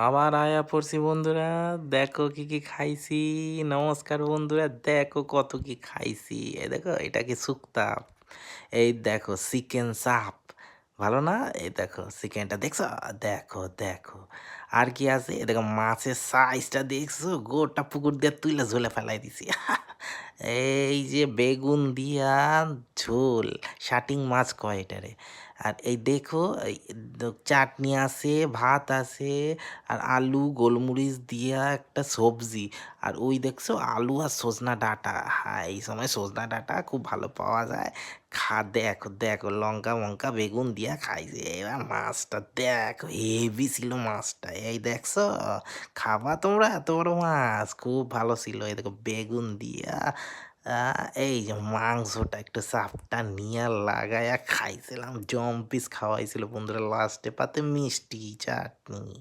আবার আয়া পড়ছি বন্ধুরা। দেখো কি কি খাইছি। নমস্কার বন্ধুরা, দেখো কত কি খাইছি। এই দেখো, এটা কি শুক্তাপ। এই দেখো চিকেন চাপ, ভালো না? এই দেখো চিকেনটা দেখছো, দেখো দেখো। আর কি আছে, এ দেখো মাছের সাইজটা দেখছো, গোটা পুকুর দিয়ে তুইলা ঝোলে ফেলাই দিছি। এই যে বেগুন দিয়া ঝোল, শাটিং মাছ কয় এটারে। আর এই দেখো, এই চাটনি আছে, ভাত আছে, আর আলু গোলমরিচ দিয়া একটা সবজি। আর ওই দেখছো আলু আর সজনা ডাঁটা। হ্যাঁ, এই সময় সজনা ডাঁটা খুব ভালো পাওয়া যায়। দেখো দেখো, লঙ্কা মঙ্কা বেগুন দিয়া খাইছে। এবার মাছটা দেখো, হেভি ছিল মাছটা। এই দেখছো, খাবা তোমরা? এত বড় মাছ খুব ভালো ছিল। এই দেখো বেগুন দিয়া এই যে মাংসটা একটু চাপটা নিয়ে লাগায়া খাইছিলাম। জম্পিস খাওয়াইছিল বন্ধুরা, লাস্টে পাতে মিষ্টি চাটনি।